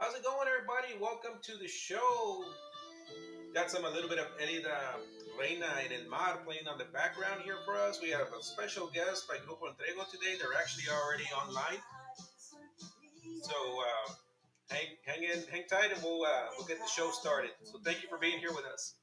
How's it going, everybody? Welcome to the show. Got a little bit of Eddie the Reina en el Mar playing on the background here for us. We have a special guest by Grupo Entrego today. They're actually already online. So hang tight, and we'll get the show started. So thank you for being here with us.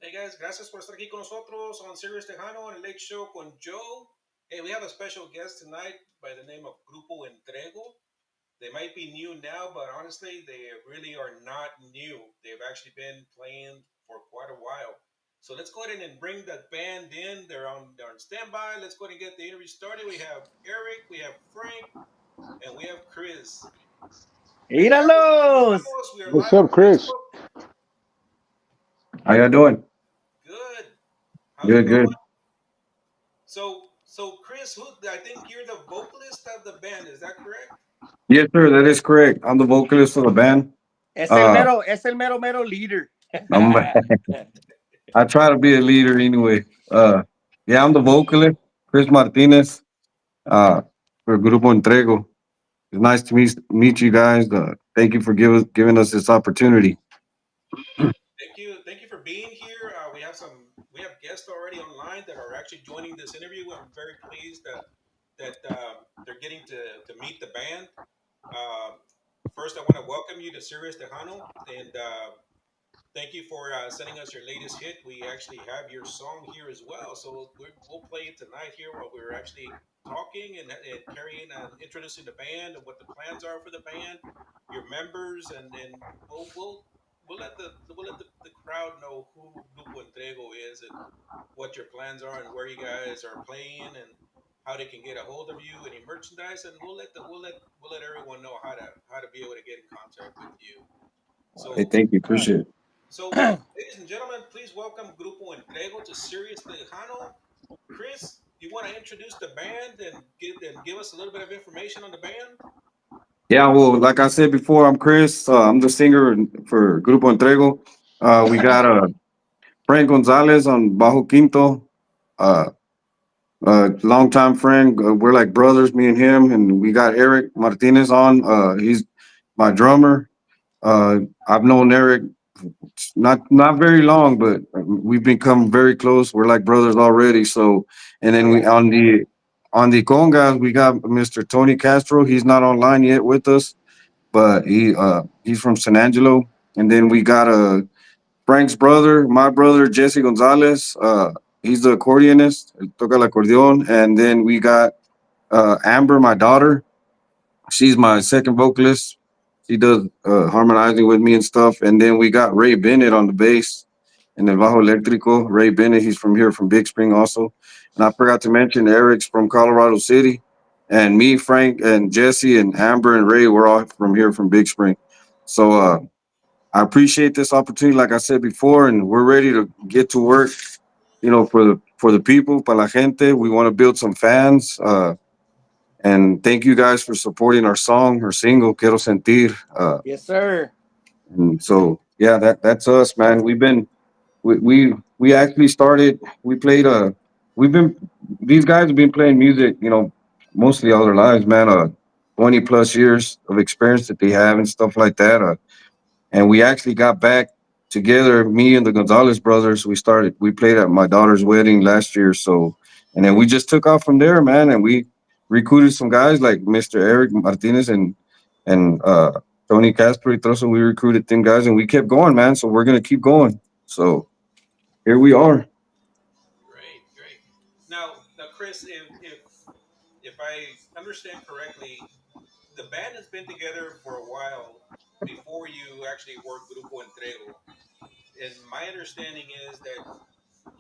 Hey guys, gracias por estar aquí con nosotros on Serious Tejano on the Late Show con Joe. Hey, we have a special guest tonight by the name of Grupo Entrego. They might be new now, but honestly, they really are not new. They've actually been playing for quite a while. So let's go ahead and bring that band in. They're on standby. Let's go ahead and get the interview started. We have Eric, we have Frank, and we have Chris. Hey guys, ¿cómo ¡Míralos! estamos? We are What's live on up, Chris? Facebook. How y'all doing? Good. How's it Good, good. going? So Chris, who I think you're the vocalist of the band. Is that correct? Yes, sir. That is correct. I'm the vocalist for the band. Uh, Es el mero, mero líder. I'm. I try to be a leader anyway. Yeah, I'm the vocalist, Chris Martinez. Uh, for Grupo Entrego. It's nice to meet you guys. Thank you for giving us this opportunity. Thank you for being here. We have guests already online that are actually joining this interview. I'm very pleased that they're getting to meet the band. Uh, First, I want to welcome you to Sirius Tejano, and thank you for sending us your latest hit. We actually have your song here as well, so we'll play it tonight here while we're actually talking and carrying and introducing the band and what the plans are for the band, your members, and we'll we'll we'll let the crowd know who Grupo Entrego is and what your plans are and where you guys are playing and how they can get a hold of you, any merchandise, and we'll let everyone know how to be able to get in contact with you. Hey, So, thank you. Appreciate it. ladies and gentlemen, please welcome Grupo Entrego to Sirius Tejano. Chris, you want to introduce the band and give us a little bit of information on the band? Yeah, well, like I said before, I'm Chris. I'm the singer for Grupo Entrego. We got Frank Gonzalez on Bajo Quinto, uh, longtime friend. We're like brothers, me and him. And we got Eric Martinez on. He's my drummer. I've known Eric not very long, but we've become very close. We're like brothers already. So, and then we on the congas we got Mr. Tony Castro. He's not online yet with us, but he's from San Angelo. And then we got Frank's brother, my brother Jesse Gonzalez. He's the accordionist, toca el acordeon. And then we got Amber, my daughter. She's my second vocalist. She does harmonizing with me and stuff. And then we got Ray Bennett on the bass and the bajo electrico. Ray Bennett, he's from here from Big Spring also. And I forgot to mention Eric's from Colorado City. And me, Frank, and Jesse, and Amber, and Ray, we're all from here from Big Spring. So I appreciate this opportunity, like I said before, and we're ready to get to work. For the people, para la gente. We want to build some fans. And thank you guys for supporting our song, our single, Quiero Sentir. Yes, sir. And so, yeah, that's us, man. We actually started. We played. We've been. These guys have been playing music, mostly all their lives, man. 20 plus years of experience that they have and stuff like that. And we actually got back together, me and the Gonzalez brothers. We played at my daughter's wedding last year. So, and then we just took off from there, man. And we recruited some guys like Mr. Eric Martinez and Tony Casper. So we recruited them guys, and we kept going, man. So we're gonna keep going. So here we are. Great, great. Now, Chris, if I understand correctly, the band has been together for a while before you actually worked Grupo Entrego. And my understanding is that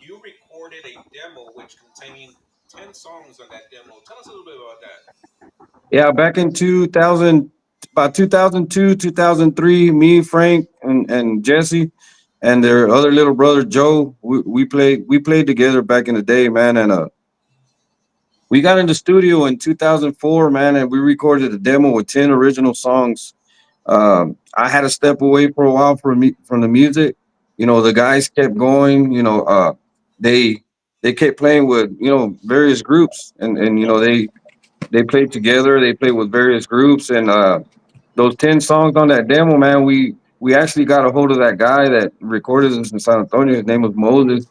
you recorded a demo which contained 10 songs on that demo. Tell us a little bit about that. Yeah, back in 2000, about 2002, 2003, me, Frank, and Jesse, and their other little brother Joe, we played together back in the day, man. And we got in the studio in 2004, man, and we recorded a demo with 10 original songs. I had to step away for a while from the music. The guys kept going. They they kept playing with various groups, and they played together. They played with various groups, and those 10 songs on that demo, man, we actually got a hold of that guy that recorded us in San Antonio. His name was Moses,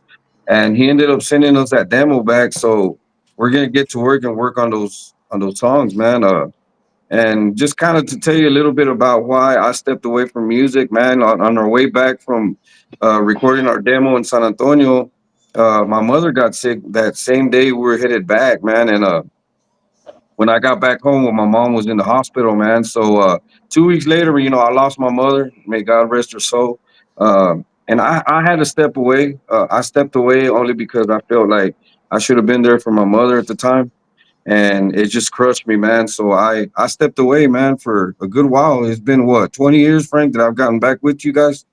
and he ended up sending us that demo back. So we're gonna get to work and work on those songs, man. And just kind of to tell you a little bit about why I stepped away from music, man. On our way back from recording our demo in San Antonio, my mother got sick that same day we were headed back, man. And when I got back home, my mom was in the hospital, man. So 2 weeks later, I lost my mother. May God rest her soul. And I had to step away. I stepped away only because I felt like I should have been there for my mother at the time, and it just crushed me, man. So I stepped away, man, for a good while. It's been what 20 years, Frank, that I've gotten back with you guys.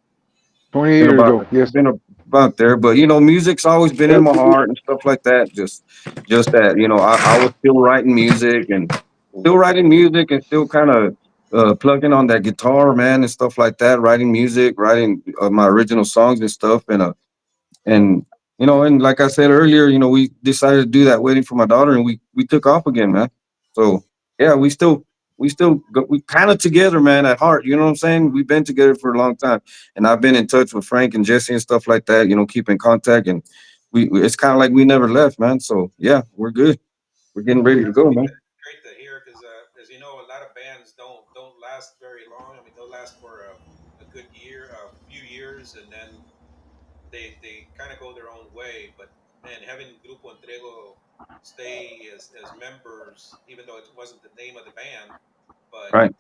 20 Been years about ago. Yes. been about there, but music's always been in my heart and stuff like that. Just that I was still writing music and still kind of plugging on that guitar, man, and stuff like that. Writing music, writing my original songs and stuff, and like I said earlier, we decided to do that wedding for my daughter, and we took off again, man. So yeah, we kind of together, man, at heart. You know what I'm saying? We've been together for a long time, and I've been in touch with Frank and Jesse and stuff like that. Keep in contact, and it's kind of like we never left, man. So yeah, we're good. We're getting ready to That's go, man. great to hear because, as you know, a lot of bands don't last very long. I mean, they'll last for a good year, a few years, and then they kind of go their own way. But man, having Grupo Entrego stay as members, even though it wasn't the name of the band, but Right?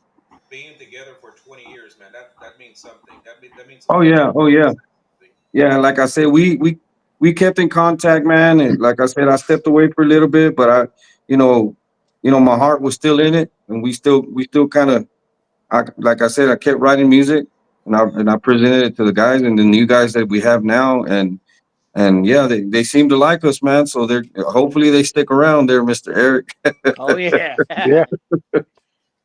being together for 20 years, man, that means something. That means a Oh lot. That yeah, oh yeah. means Yeah, like I said, we kept in contact, man. And like I said, I stepped away for a little bit, but you know, my heart was still in it, and we still kind of, like I said, I kept writing music, and I presented it to the guys and the new guys that we have now, and yeah, they seem to like us, man. So they're hopefully they stick around there, Mister Eric. Oh yeah. Yeah.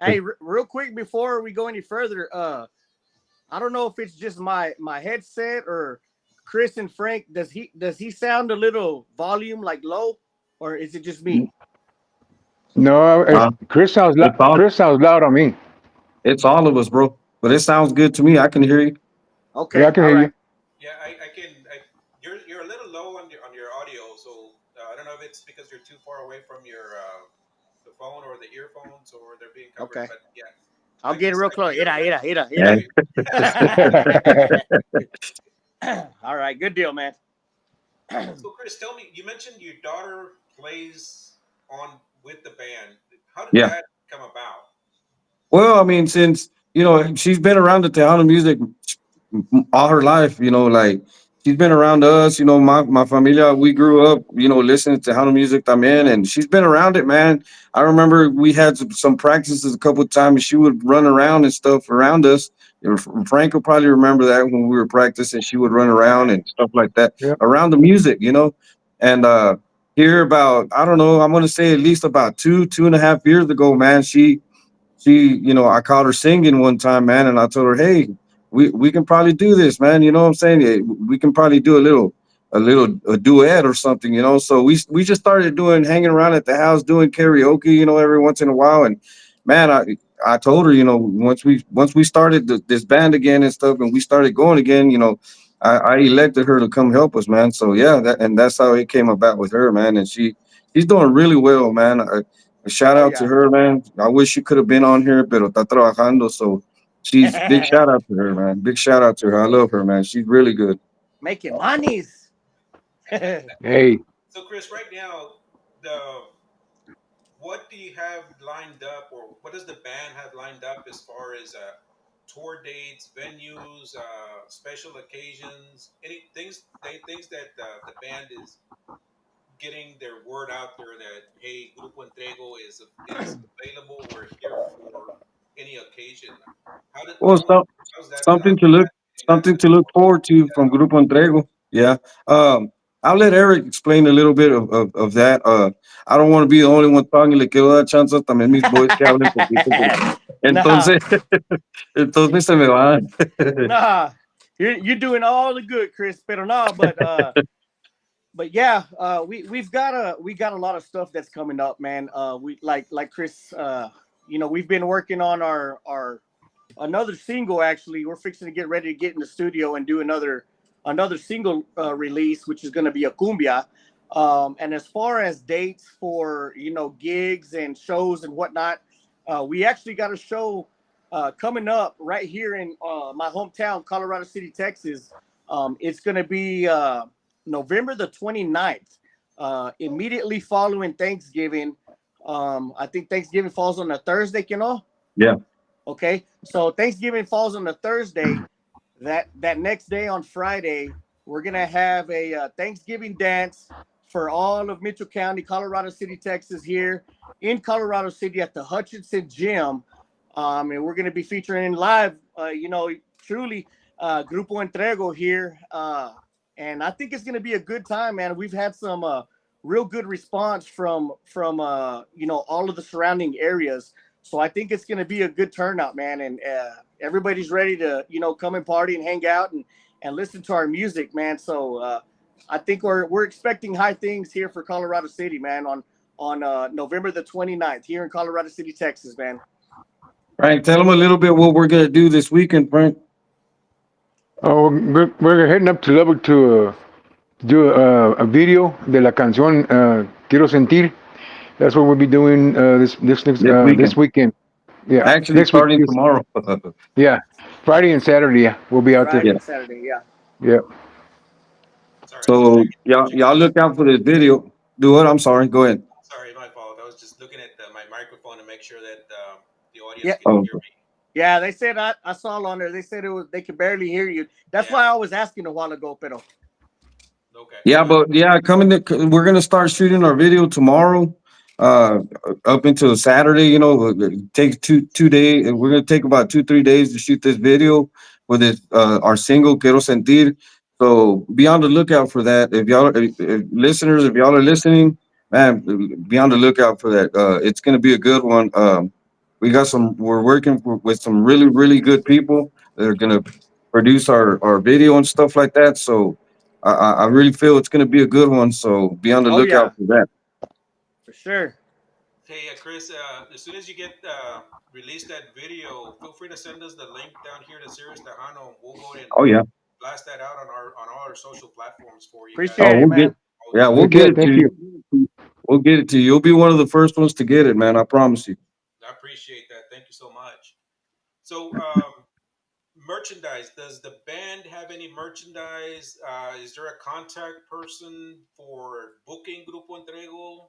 Hey, real quick before we go any further, I don't know if it's just my headset or Chris and Frank. Does he sound a little volume like low, or is it just me? No, Uh, it's all Chris sounds loud on me. it's all of us, bro. But it sounds good to me. I can hear you. Yeah, I Okay, can all hear you. right. Yeah, I can. You're a little low on your audio, so I don't know if it's because you're too far away from your the phone or the earphones, or they're being covered. Okay, But yeah, I'll get real I can close. hear Ira, you. ira, ira, ira. Okay. Yeah. All right, good deal, man. So Chris, tell me, you mentioned your daughter plays on with the band. How did Yeah. that come about? Well, I mean, since she's been around the Tejano music all her life, like she's been around us, my familia, we grew up, listening to Tejano music también, and she's been around it, man. I remember we had some practices a couple of times, and she would run around and stuff around us. Frank will probably remember that when we were practicing, she would run around and stuff like that Yep. around the music, and here about, I don't know, I'm gonna say at least about 2.5 years ago, man, I caught her singing one time, man, and I told her, "Hey, we can probably do this, man. You know what I'm saying? We can probably do a duet or something, So we just started hanging around at the house doing karaoke, every once in a while. And man, I told her, once we started this band again and stuff, and we started going again, I elected her to come help us, man. So yeah, that's how it came about with her, man. And she's doing really well, man. A shout Oh out to yeah, her, man. I wish she could have been on here, pero está trabajando. So she's big shout out to her, man. Big shout out to her. I love her, man. She's really good. making monies. Hey, So Chris, right now, the what do you have lined up, or what does the band have lined up as far as tour dates, venues, special occasions, any things that the band is getting their word out there that hey, Grupo Entrego is available. We're here for any occasion. How did Well, how's that something to look getting that something set to look up? forward to from Grupo Entrego. Yeah. I'll let Eric explain a little bit of that. I don't want to be the only one talking. Le quiero dar chance también mis boys que hablen poquito. Nah, Entonces, entonces se me van. nah. You're doing all the good, Chris. Pero no, but yeah, we got a lot of stuff that's coming up, man. We like Chris. We've been working on our another single. Actually, we're fixing to get ready to get in the studio and do another single release, which is going to be a cumbia. And as far as dates for gigs and shows and whatnot, we actually got a show coming up right here in my hometown, Colorado City, Texas. It's going to be November the 29th, immediately following Thanksgiving. I think Thanksgiving falls on a Thursday, Yeah. Okay, so Thanksgiving falls on a Thursday. That next day on Friday, we're gonna have a Thanksgiving dance for all of Mitchell County, Colorado City, Texas, here in Colorado City at the Hutchinson Gym, and we're gonna be featuring live, truly, Grupo Entrego here, and I think it's gonna be a good time, man. We've had some real good response from all of the surrounding areas. So I think it's going to be a good turnout, man, and everybody's ready to come and party and hang out and listen to our music, man. So I think we're expecting high things here for Colorado City, man, on November the 29th here in Colorado City, Texas, man. Frank, tell them a little bit what we're gonna do this weekend, Frank. oh, we're heading up to Lubbock to do a video de la canción Quiero Sentir. That's what we'll be doing This this weekend. weekend. Yeah, Actually, next week. starting tomorrow. Yeah, Friday and Saturday. Yeah, we'll be out there. Friday Yeah. and Saturday, yeah. Yeah. Sorry, I was just So checking y'all look out for this video. Do what? I'm sorry. Go ahead. Sorry, my fault. I was just looking at my microphone to make sure that the audience Yeah, can Oh, hear me. yeah. They said I saw on there. They said they could barely hear you. That's Yeah. why I was asking a while ago, pero Okay. yeah, Good. but yeah, we're gonna start shooting our video tomorrow. uh up until Saturday. It takes two days. We're gonna take about 2 3 days to shoot this video with it, our single "Quiero Sentir." So be on the lookout for that. If listeners, if y'all are listening, man, be on the lookout for that. It's gonna be a good one. We got some. We're working with some really good people that are gonna produce our video and stuff like that. So I really feel it's gonna be a good one. So be on the Oh lookout yeah, for that. for sure. Hey, Chris, as soon as you get release that video, feel free to send us the link down here to Sirius Tejano, and we'll go ahead and Oh yeah. blast that out on all our social platforms for you guys. Oh, Appreciate it, we'll get. man. All Yeah, use we'll it. Heck get yeah, it to thank you. you. We'll get it to you. You'll be one of the first ones to get it, man. I promise you. I appreciate that. Thank you so much. So, merchandise. Does the band have any merchandise? Is there a contact person for booking Grupo Entrego?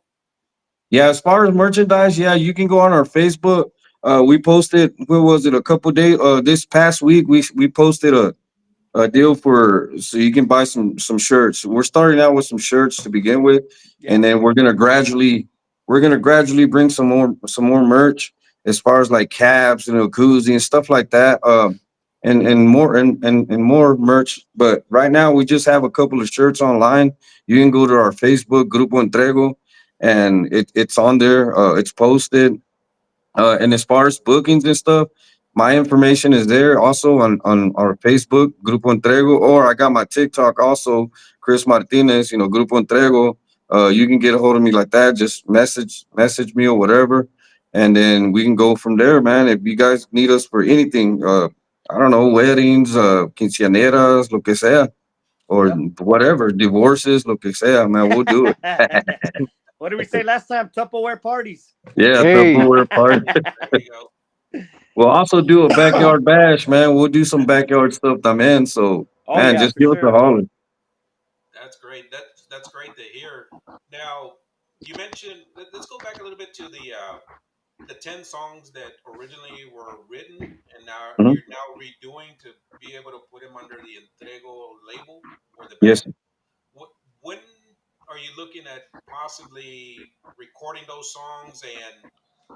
Yeah, as far as merchandise, yeah, you can go on our Facebook. We posted. What was it? A couple days. This past week, we posted a deal for so you can buy some shirts. We're starting out with some shirts to begin with, and Yep. then we're gonna gradually bring some more merch as far as like cabs and a koozie and stuff like that. And more and more merch. But right now we just have a couple of shirts online. You can go to our Facebook Grupo Entrego, and it's on there. It's posted, and as far as bookings and stuff, my information is there also on our Facebook, Grupo Entrego, or I got my TikTok also, Chris Martinez, Grupo Entrego. You can get a hold of me like that. Just message me or whatever. And then we can go from there, man. If you guys need us for anything, I don't know, weddings, quinceaneras, lo que sea, or Yep. whatever, divorces, lo que sea, man, we'll do it. What did we say last time? Tupperware parties. Yeah, Hey, Tupperware party. There you go. We'll also do a backyard bash, man. We'll do some backyard stuff, man. So, Oh man, yeah, just for give us a sure. holler. That's great. That's great to hear. Now, you mentioned. Let's go back a little bit to the 10 songs that originally were written, and now Mhm. you're now redoing to be able to put them under the Entrego label or the Yes. band. What when are you looking at possibly recording those songs and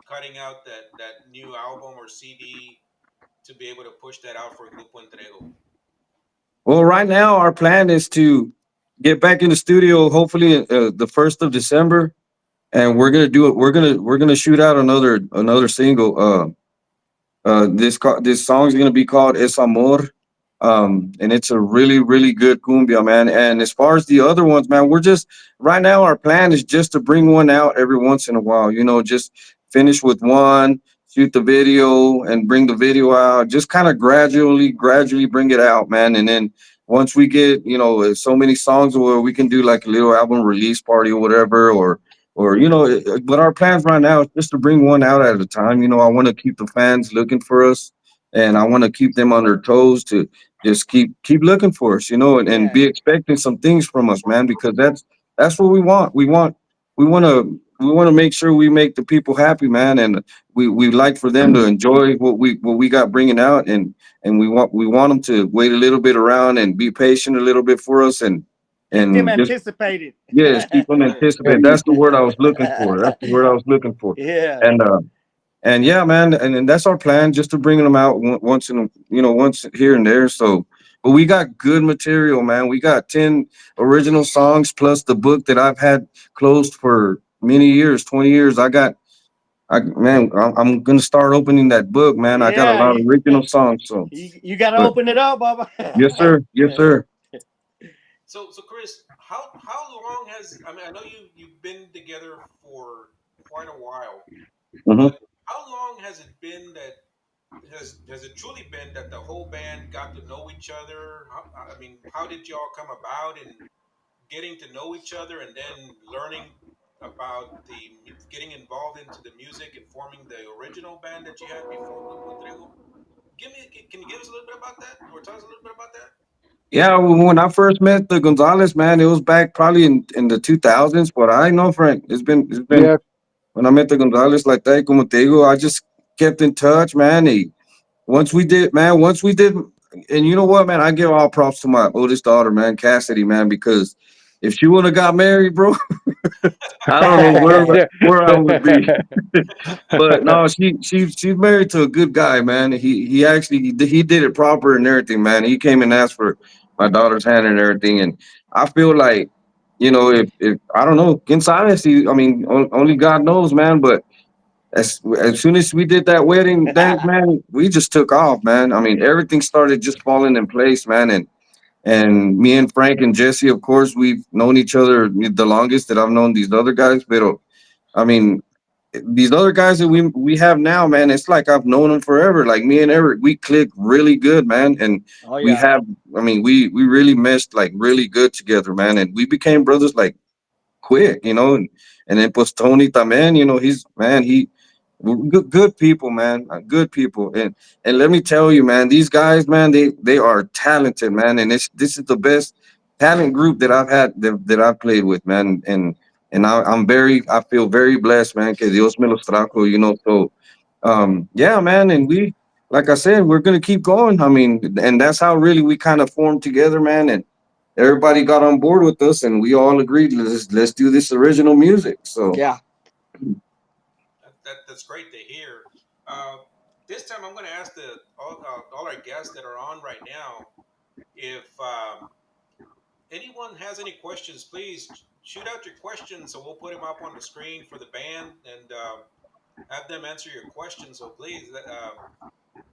cutting out that new album or CD to be able to push that out for Grupo Entrego? Well, right now our plan is to get back in the studio. Hopefully, the 1st of December, and we're gonna do it. We're gonna shoot out another single. This song is gonna be called "Es Amor," and it's a really good cumbia, man. And as far as the other ones, man, we're just right now our plan is just to bring one out every once in a while. Just finish with one, shoot the video, and bring the video out. Just kind of gradually bring it out, man. And then once we get so many songs where we can do like a little album release party or whatever, or but our plans right now is just to bring one out at a time. I want to keep the fans looking for us, and I want to keep them on their toes to just keep looking for us, and Yeah. be expecting some things from us, man, because that's what we want. We want to make sure we make the people happy, man, and we like for them to enjoy what we got bringing out, and we want them to wait a little bit around and be patient a little bit for us, and Keep them and just anticipated. yes, keep them anticipated. That's the word I was looking for. That's the word I was looking for. Yeah. And yeah, man, and that's our plan, just to bring them out once here and there. So, but we got good material, man. We got 10 original songs plus the book that I've had closed for many years, 20 years. I'm gonna start opening that book, man. I got a Yeah. lot of original songs. So, You got to but open it up, Baba. yes, sir, yes, sir. So Chris, how long has I mean I know you've been together for quite a while, Hmm. but how long has it been that has it truly been that the whole band got to know each other? I mean, how did y'all come about in getting to know each other and then learning about getting involved into the music and forming the original band that you had before Grupo Entrego? Can you give us a little bit about that, or tell us a little bit about that? Yeah, when I first met the Gonzalez, man, it was back probably in the 2000s. But I know, Frank, it's been yeah, when I met the Gonzalez like that, como te digo, I just kept in touch, man. Once we did, and you know what, man, I give all props to my oldest daughter, man, Cassidy, man, because if she would have got married, bro, I don't know where I would be. But no, she's married to a good guy, man. He actually he did it proper and everything, man. He came and asked for my daughter's hand and everything, and I feel like, if I don't know, in honesty, I mean, only God knows, man. But as soon as we did that wedding dance, man, we just took off, man. I mean, everything started just falling in place, man, and me and Frank and Jesse, of course, we've known each other the longest that I've known these other guys. But I mean, these other guys that we have now, man, it's like I've known them forever. Like me and Eric, we click really good, man, and Oh we yeah. have. I mean, we really meshed like really good together, man, and we became brothers like quick, and then plus Tony también, he's man, good people, man, good people, and let me tell you, man, these guys, man, they are talented, man, and this is the best talent group that I've had that I've played with, man, and I feel very blessed, man, que Dios me los trajo, so yeah, man, and like I said, we're gonna keep going. I mean, and that's how really we kind of formed together, man, and everybody got on board with us, and we all agreed let's do this original music. So Yeah. That's great to hear. Uh, this time, I'm going to ask all our guests that are on right now if anyone has any questions. Please shoot out your questions, so we'll put them up on the screen for the band and have them answer your questions. So please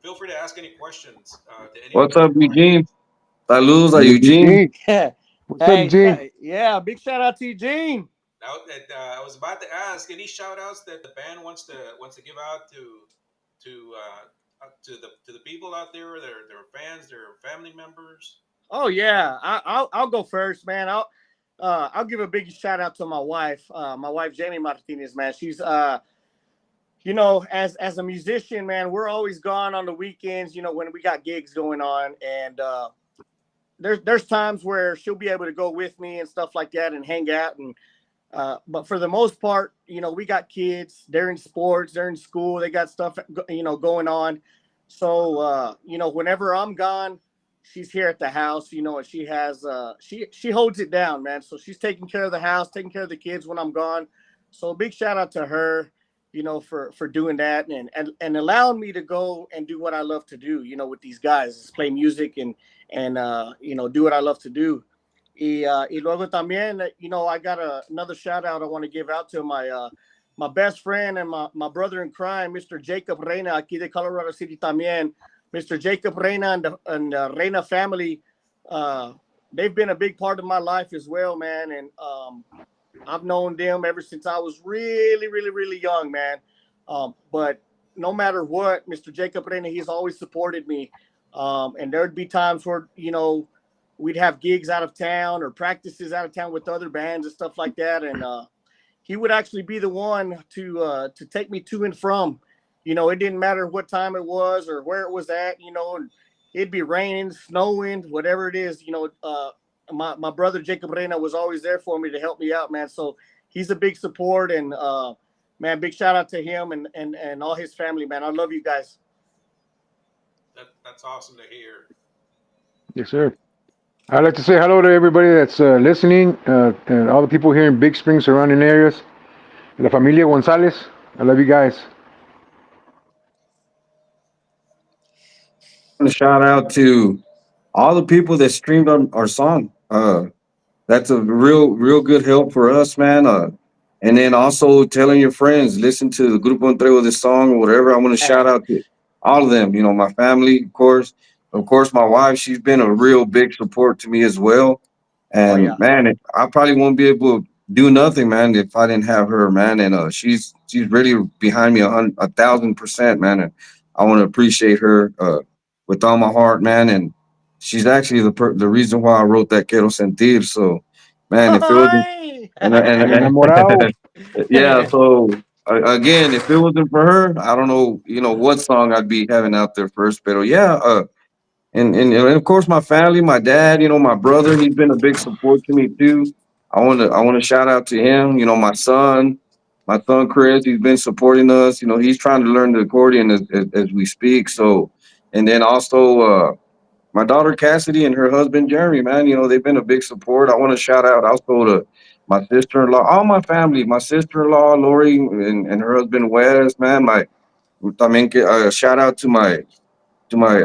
feel free to ask any questions to any of what's them up, that are on here. Eugene? Saludos a Hello, Eugene. Eugene. What's up, Hey, Eugene? yeah, big shout out to Eugene. Now, I was about to ask any shout outs that the band wants to give out to the people out there, their fans, their family members. Oh yeah, I'll go first, man. I'll give a big shout out to my wife Jamie Martinez, man. She's as a musician, man, we're always gone on the weekends, when we got gigs going on, and there's times where she'll be able to go with me and stuff like that and hang out, and but for the most part, we got kids. They're in sports. They're in school. They got stuff, going on. So, whenever I'm gone, she's here at the house. And she has she holds it down, man. So she's taking care of the house, taking care of the kids when I'm gone. So a big shout out to her, for doing that and allowing me to go and do what I love to do. With these guys, is play music and do what I love to do. Y luego también, I got another shout out I want to give out to my best friend and my brother in crime, Mr. Jacob Reina, aquí de Colorado City también. Mr. Jacob Reina and the Reina family, uh, they've been a big part of my life as well, man. And I've known them ever since I was really, really, really young, man. But no matter what, Mr. Jacob Reina, he's always supported me. And there'd be times where, we'd have gigs out of town or practices out of town with other bands and stuff like that. And he would actually be the one to take me to and from. It didn't matter what time it was or where it was at. And it'd be raining, snowing, whatever it is. My brother Jacob Reina was always there for me to help me out, man. So he's a big support, and man, big shout out to him and all his family, man. I love you guys. That's awesome to hear. Yes, sir. I'd like to say hello to everybody that's listening, and all the people here in Big Spring surrounding areas. La familia Gonzalez. I love you guys. A shout out to all the people that streamed on our song. That's a real good help for us, man. And then also telling your friends, listen to the Grupo Entrego, this song or whatever. I want to shout out to all of them. My family, of course, my wife. She's been a real big support to me as well. Oh And yeah. man, I probably won't be able to do nothing, man, if I didn't have her, man. And she's really behind me 1,000%, man. And I want to appreciate her with all my heart, man. And she's actually the reason why I wrote that Quiero Sentir. So, man, if it wasn't Hi. El and enamorado. yeah, so again, if it wasn't for her, I don't know, what song I'd be having out there first. But yeah, and of course my family, my dad, my brother, he's been a big support to me too. I want to shout out to him. My son Chris, he's been supporting us. He's trying to learn the accordion as we speak. So, and then also my daughter Cassidy and her husband Jeremy, man, they've been a big support. I want to shout out also to my sister-in-law, all my family, my sister-in-law Lori and her husband Wes, man. También shout out to my to my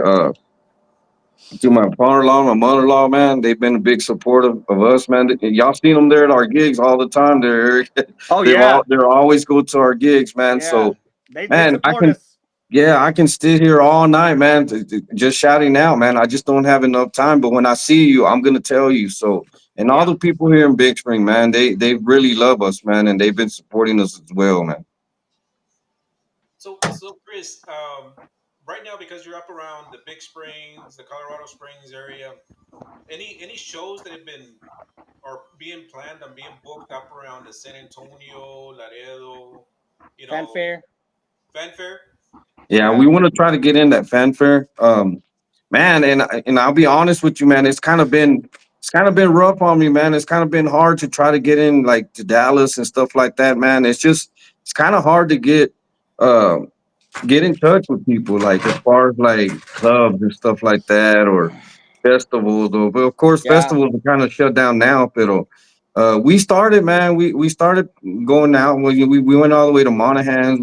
father-in-law, my mother-in-law, man. They've been a big support of us, man. Y'all seen them there at our gigs all the time. Oh yeah, they're always go to our gigs, man. yeah. So They man, support us. I can sit here all night, man, just shouting out, man. I just don't have enough time. But when I see you, I'm gonna tell you. So, and all Yeah. the people here in Big Spring, man, they really love us, man, and they've been supporting us as well, man. So Chris, right now because you're up around the Big Springs, the Colorado Springs area, any shows that have been or being planned and being booked up around the San Antonio, Laredo, you know, Fanfare. fanfare? Yeah, Yeah. we want to try to get in that fanfare, man. And I'll be honest with you, man. It's kind of been rough on me, man. It's kind of been hard to try to get in like to Dallas and stuff like that, man. It's kind of hard to um get in touch with people, like as far as like clubs and stuff like that, or festivals. Or, but of course, Yeah. festivals are kind of shut down now. But we started, man. We started going out. We went all the way to Monaghan's.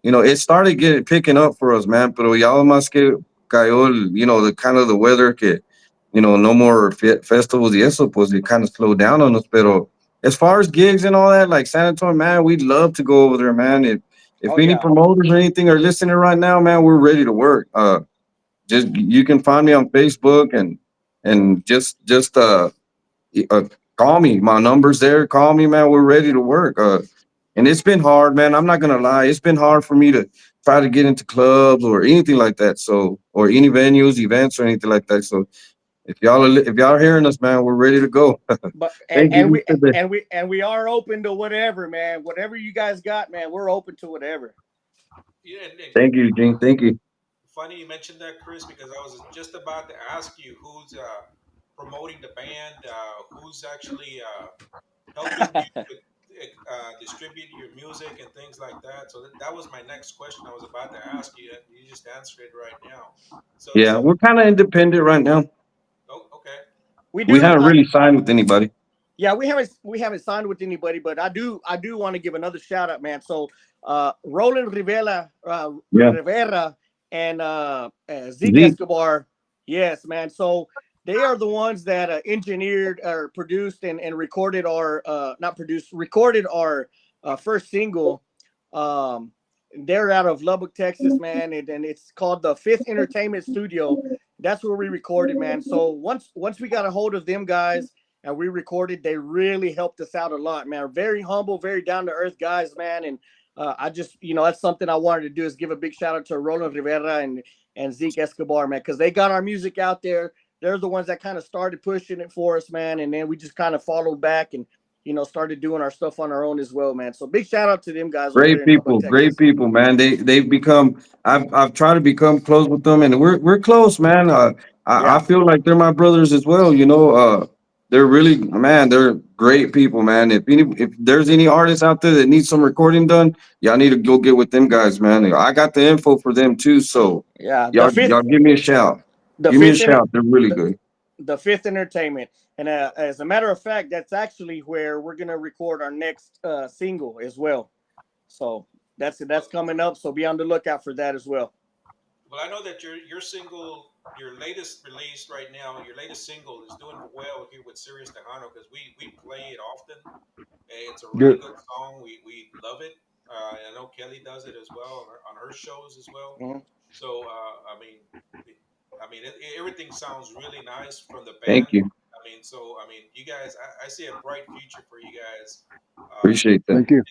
It started getting picking up for us, man. Pero ya más que cayó, the kind of the weather que, no more festivals y eso, pues it kind of slowed down on us. Pero as far as gigs and all that, like San Antonio, man, we'd love to go over there, man. If Oh any yeah. promoters or anything are listening right now, man, we're ready to work. Just you can find me on Facebook and just uh call me. My number's there. Call me, man. We're ready to work. And it's been hard, man. I'm not gonna lie. It's been hard for me to try to get into clubs or anything like that. So or any venues, events, or anything like that. So if y'all are hearing us, man, we're ready to go. But Thank you for the and we are open to whatever, man. Whatever you guys got, man. We're open to whatever. Yeah, and thank you, Gene. Thank you. funny you mentioned that, Chris, because I was just about to ask you who's promoting the band, who's actually helping you with distribute your music and things like that. So that was my next question I was about to ask you, and you just answered it right now. So, Yeah, we're kind of independent right now. oh, okay. We We do. haven't really signed with anybody. Yeah, we haven't signed with anybody, but I do want to give another shout out, man. So Roland Yeah. Rivera and Zeke Zeke. Escobar, yes, man. So they are the ones that engineered or produced and recorded our not produced recorded our first single. Um, they're out of Lubbock, Texas, man, and it's called the Fifth Entertainment Studio. That's where we recorded, man. So once we got a hold of them guys and we recorded, they really helped us out a lot, man. Very humble, very down to earth guys, man. And I just, that's something I wanted to do is give a big shout out to Roland Rivera and Zeke Escobar, man, because they got our music out there. They're the ones that kind of started pushing it for us, man. And then we just kind of followed back and, started doing our stuff on our own as well, man. So big shout out to them guys over there in Lubbock, Great Texas. people, man. They've become. I've tried to become close with them, and we're close, man. I Yeah, feel like they're my brothers as well. They're really, man. They're great people, man. If there's any artists out there that need some recording done, y'all need to go get with them guys, man. I got the info for them too, so yeah. y'all give me a shout. The Give me a fifth, inter- shout. They're really the, good. the Fifth Entertainment. And as a matter of fact, that's actually where we're gonna record our next single as well. So that's Well, coming up. So be on the lookout for that as well. well, I know that your single, your latest release right now, your latest single is doing well here with Sirius Tejano because we play it often. It's a really Good. good song. We love it. I know Kelly does it as well on her shows as well. Mhm. So it, everything sounds really nice from the Thank band. you. You guys, I see a bright future for you guys Appreciate that. Thank you.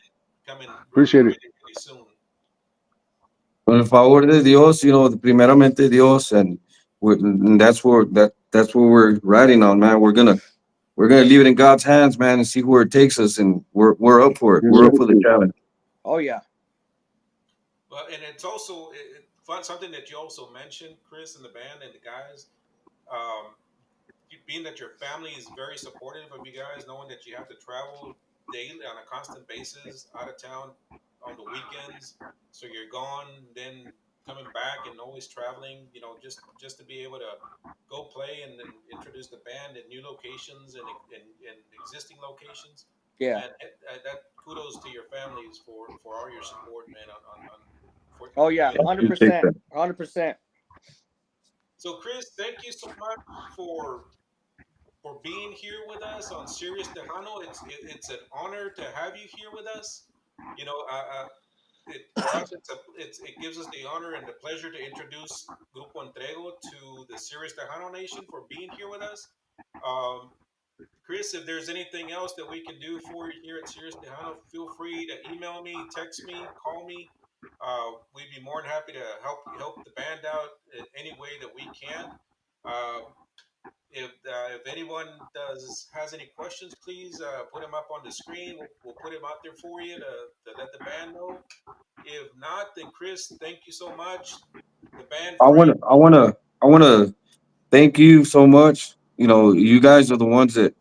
coming really, Appreciate it. really, really soon. Con el favor de Dios, primeramente Dios, and that's what we're riding on, man. We're gonna leave it in God's hands, man, and see where it takes us, and we're up for it. Yes, We're sir. up for the challenge. Oh yeah, But and it's also fun something that you also mentioned, Chris, and the band and the guys. Um, Being that your family is very supportive of you guys, knowing that you have to travel daily on a constant basis out of town on the weekends, so you're gone then coming back and always traveling. You know, just to be able to go play and then introduce the band at new locations and existing locations. Yeah. Man, that kudos to your families for all your support, man. On for Oh you yeah, and I your appreciate 100%, that. 100%. so Chris, thank you so much for being here with us on Sirius Tejano. It's an honor to have you here with us. You know, for us, it gives us the honor and the pleasure to introduce Grupo Entrego to the Sirius Tejano Nation for being here with us. Um, Chris, if there's anything else that we can do for you here at Sirius Tejano, feel free to email me, text me, call me. We'd be more than happy to help the band out in any way that we can. Uh, if anyone does has any questions, please put them up on the screen. We'll put them out there for you to let the band know. If not, then Chris, thank you so much. The band I free. want to, I want to, I want to thank you so much. You know, you guys are the ones that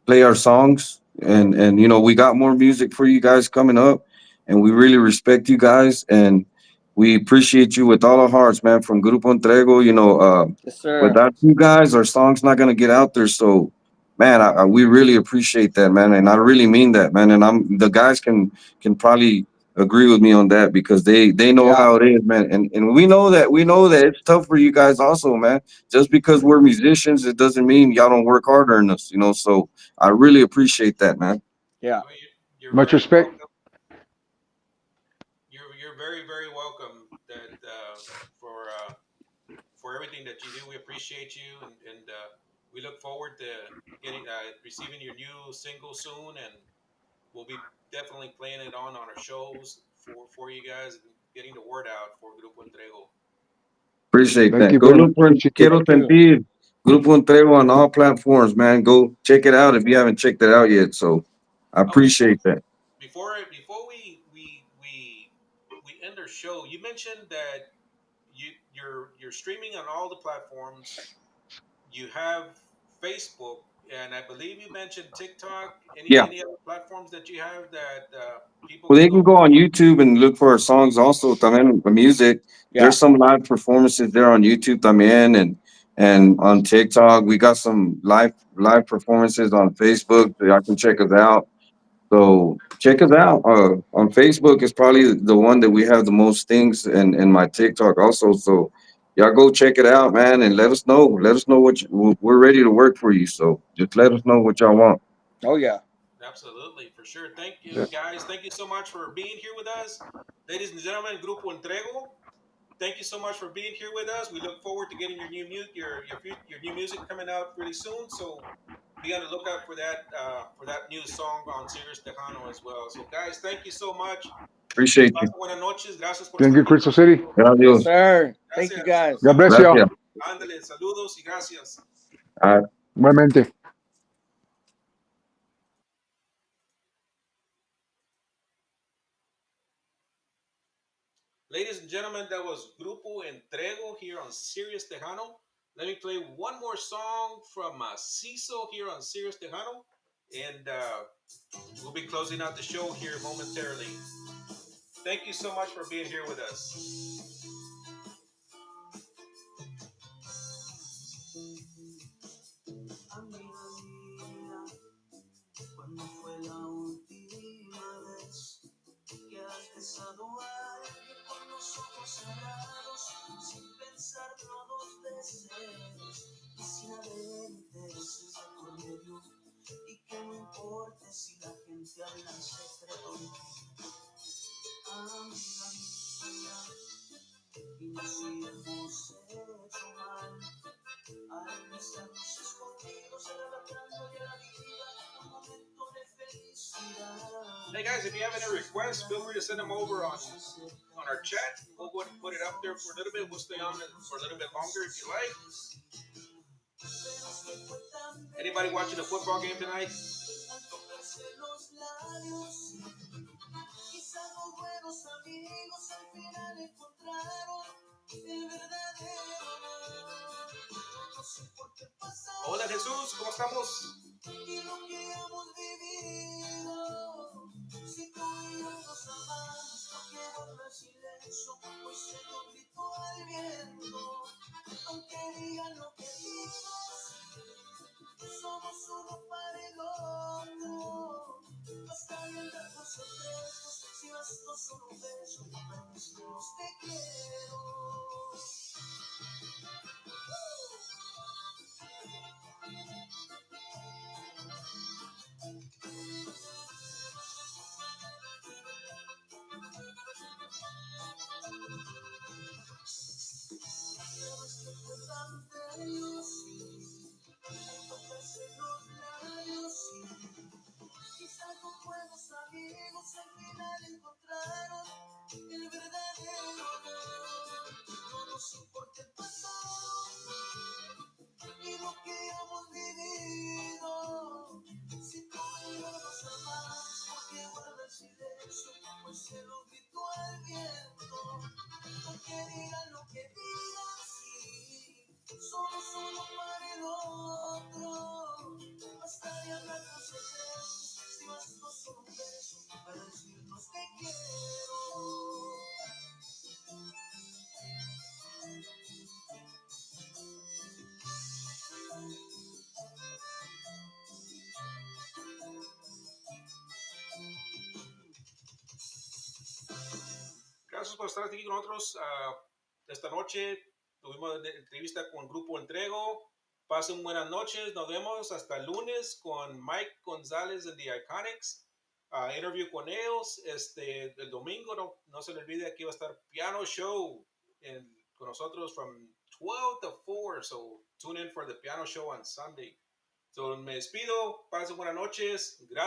play our songs, and you know, we got more music for you guys coming up, and we really respect you guys, and we appreciate you with all our hearts, man. From Grupo Entrego, you know, Yes, sir. without you guys, our song's not gonna get out there. So, man, we really appreciate that, man, and I really mean that, man. And the guys can probably agree with me on that because they know Yeah. how it is, man. And we know that it's tough for you guys also, man. Just because we're musicians, it doesn't mean y'all don't work harder than us, you know. So I really appreciate that, man. Yeah. Well, you're Much very respect. welcome. You're very welcome. That for everything that you do, we appreciate you, and we look forward to getting receiving your new single soon, and we'll be definitely playing it on our shows for you guys, and getting the word out for Grupo Entrego. Appreciate Thank that. you Go very much. look for Appreciate it. Quiero Thank you. Sentir, Grupo Entrego on all platforms, man. Go check it out if you haven't checked it out yet. So I Oh, appreciate that. before we end our show, you mentioned that you're streaming on all the platforms. You have Facebook, and I believe you mentioned TikTok. Yeah. Any other platforms that you have that people Well, can they can go? go on YouTube and look for our songs also, también, the music. Yeah. There's some live performances there on YouTube también and on TikTok. We got some live performances on Facebook that y'all can check us out. So check us out. On Facebook is probably the one that we have the most things and my TikTok also. So y'all go check it out, man, and let us know. Let us know we're ready to work for you. So just let us know what y'all want. Oh yeah. Absolutely, for sure. Thank you, Yeah. guys. Thank you so much for being here with us, ladies and gentlemen. Grupo Entrego. Thank you so much for being here with us. We look forward to getting your your new music coming out really soon. So be on the lookout for that new song on Sirius Tejano as well. So guys, thank you so much. Que Appreciate you. pasen buenas noches. Gracias por Thank estar you, aquí Crystal con City. nosotros. Yes, Gracias. sir. Thank you Gracias. guys. God bless Saludos. y'all. Gracias. Ándale, saludos y gracias. Igualmente. Ladies and gentlemen, that was Grupo Entrego here on Sirius Tejano. Let me play one more song from CISO here on Sirius Tejano, and we'll be closing out the show here momentarily. Thank you so much for being here with us. Hey guys, if you have any requests, feel free to send them over on our chat. We'll go ahead and put it up there for a little bit. We'll stay on it for a little bit longer if you like. Anybody watching a football game tonight? Hola Jesús, ¿cómo estamos? Gracias por estar aquí con nosotros esta noche. Tuvimos entrevista con Grupo Entrego. Pasen buenas noches. Nos vemos hasta el lunes con Mike González de The Iconics. Interview con ellos. El domingo, no se le olvide, aquí va a estar Piano Show con nosotros from 12 to 4. So tune in for the Piano Show on Sunday. So me despido. Pasen buenas noches. Gracias.